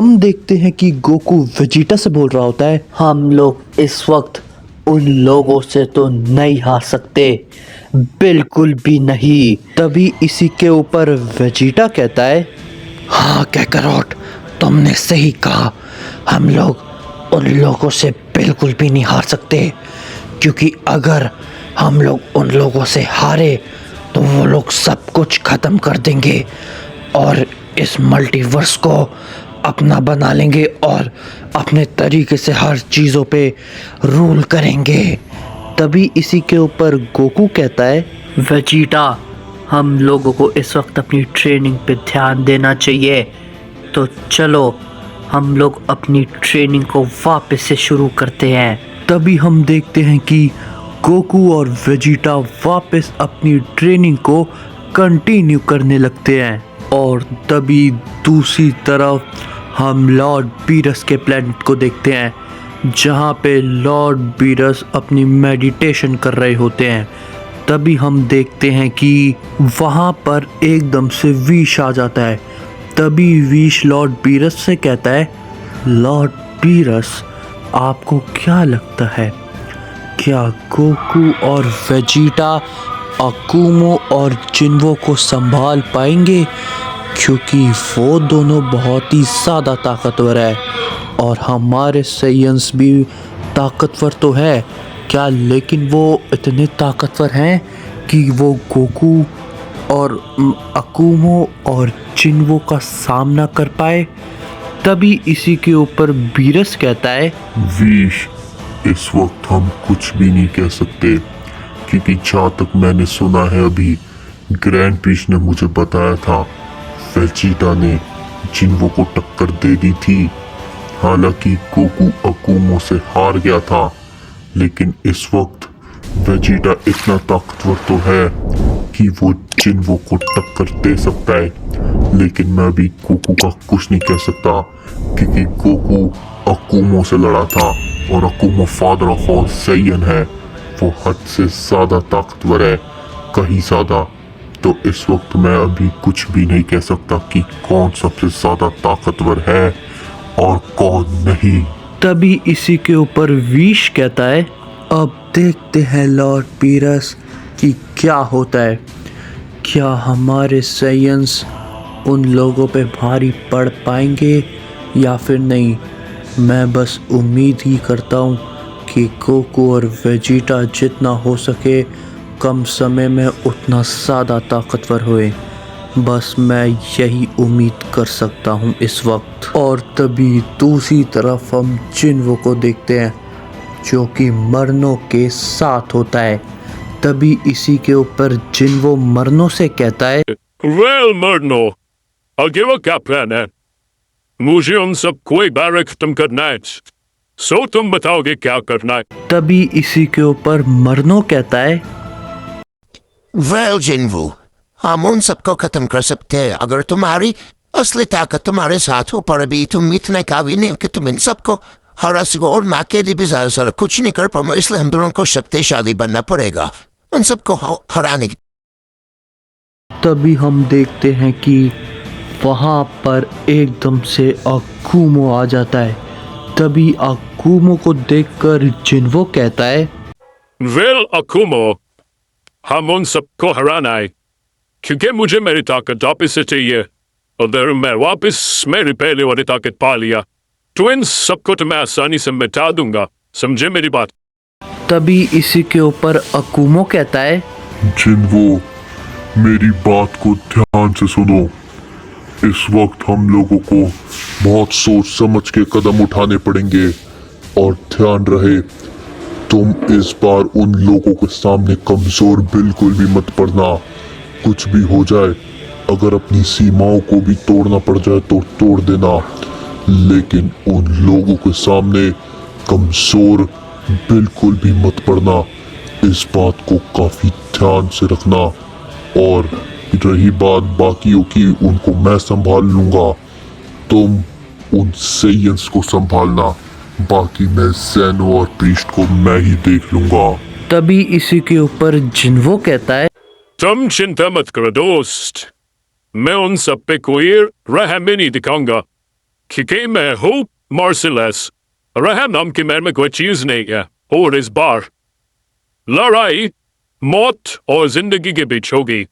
हम देखते हैं कि गोकू वेजिटा से बोल रहा होता है, हम लोग इस वक्त उन लोगों से तो नहीं हार सकते, बिल्कुल भी नहीं। तभी इसी के ऊपर वेजिटा कहता है, हाँ कैकरोट, तुमने सही कहा। हम लोग उन लोगों से बिल्कुल भी नहीं हार सकते, क्योंकि अगर हम लोग उन लोगों से हारे तो वो लोग सब कुछ ख़त्म कर देंगे और इस मल्टीवर्स को अपना बना लेंगे और अपने तरीके से हर चीज़ों पे रूल करेंगे। तभी इसी के ऊपर गोकू कहता है, वेजिटा, हम लोगों को इस वक्त अपनी ट्रेनिंग पे ध्यान देना चाहिए, तो चलो हम लोग अपनी ट्रेनिंग को वापस से शुरू करते हैं। तभी हम देखते हैं कि गोकू और वेजिटा वापस अपनी ट्रेनिंग को कंटिन्यू करने लगते हैं। और तभी दूसरी तरफ हम लॉर्ड बीरस के प्लेनेट को देखते हैं, जहाँ पे लॉर्ड बीरस अपनी मेडिटेशन कर रहे होते हैं। तभी हम देखते हैं कि वहाँ पर एकदम से विश आ जाता है। तभी विश लॉर्ड बीरस से कहता है, लॉर्ड बीरस, आपको क्या लगता है, क्या गोकू और वेजिटा अकुमो और जिन्वो को संभाल पाएंगे? क्योंकि वो दोनों बहुत ही ज़्यादा ताकतवर है और हमारे साइंस भी ताकतवर तो है क्या, लेकिन वो इतने ताकतवर हैं कि वो गोकू और अकुमो और जिन्वो का सामना कर पाए? तभी इसी के ऊपर बीरस कहता है, विश, इस वक्त हम कुछ भी नहीं कह सकते, क्योंकि जहाँ तक मैंने सुना है अभी ग्रैंड पीस ने मुझे बताया था वेजिटा ने जिन्वो को टक्कर दे दी थी। हालांकि गोकू अकुमो से हार गया था, लेकिन इस वक्त वेजिटा इतना ताकतवर तो है कि वो जिन्वो को टक्कर दे सकता है। लेकिन मैं अभी गोकू का कुछ नहीं कह सकता, क्योंकि गोकू अकुमो से लड़ा था और अकुमो फादर ऑफ ऑल सैयन है, वो हद से ज़्यादा ताकतवर है, कहीं ज़्यादा। तो इस वक्त मैं अभी कुछ भी नहीं कह सकता कि कौन सबसे ज़्यादा ताकतवर है और कौन नहीं। तभी इसी के ऊपर विश कहता है, अब देखते हैं लॉर्ड बीरस कि क्या होता है। क्या हमारे साइंस उन लोगों पे भारी पड़ पाएंगे या फिर नहीं? मैं बस उम्मीद ही करता हूँ कि गोकू और वेजिटा जितना हो सके कम समय में उतना ज़्यादा ताकतवर हुए। बस मैं यही उम्मीद कर सकता हूँ इस वक्त। और तभी दूसरी तरफ हम जिन्वो को देखते हैं, जो कि मरनों के साथ होता है। तभी इसी के ऊपर जिन्वो मरनों से कहता है, वेल मरनो, आगे वो क्या प्लान है? मुझे उन सबको एक बार खत्म करना है, सो तुम बताओगे क्या करना है? तभी इसी के ऊपर मरनो कहता है, वेल जिन्वो, हम उन सबको खत्म कर सकते हैं अगर तुम्हारी असली ताकत तुम्हारे साथ हो, पर अभी तुम इतने काबिल नहीं कि तुम इन सबको हरा सको, और मैं अकेले भी ज़्यादा कुछ नहीं कर पाऊंगा, इसलिए हम दोनों को शक्तिशाली बनना पड़ेगा उन सबको हराने की। तभी हम देखते हैं कि वहाँ पर एकदम से अकुमो आ जाता है। तभी अकुमो को देखकर जिन्वो कहता है, वेल अकुमो, हम उन सबको हराना है, क्योंकि मुझे मेरी ताकत वापस से चाहिए, और मैं वापस मेरी पहले वाली ताकत पा लिया तो इन सबको तो मैं आसानी से मिटा दूंगा, समझे मेरी बात? तभी इसी के ऊपर अकुमो कहता है, जिन्वो, मेरी बात को ध्यान से सुनो। इस वक्त हम लोगों को बहुत सोच समझ के कदम उठाने पड़ेंगे, और ध्यान रहे तुम इस बार उन लोगों के सामने कमजोर बिल्कुल भी मत पड़ना। कुछ भी हो जाए, अगर अपनी सीमाओं को भी तोड़ना पड़ जाए तो तोड़ देना, लेकिन उन लोगों के सामने कमजोर बिल्कुल भी मत पड़ना। इस बात को काफी ध्यान से रखना। और रही बात बाकियों की, उनको मैं संभाल लूंगा, तुम उन सेयंस को संभालना, बाकी मैं ज़ेनो और प्रीस्ट को मैं ही देख लूंगा। तभी इसी के ऊपर जिन्वो कहता है, तुम चिंता मत करो दोस्त, मैं उन सब पे कोई रहम नहीं दिखाऊंगा, क्योंकि मैं हूँ मर्सिलेस। रहम की मेरे में कोई चीज नहीं है और इस बार लड़ाई मौत और जिंदगी के बीच होगी।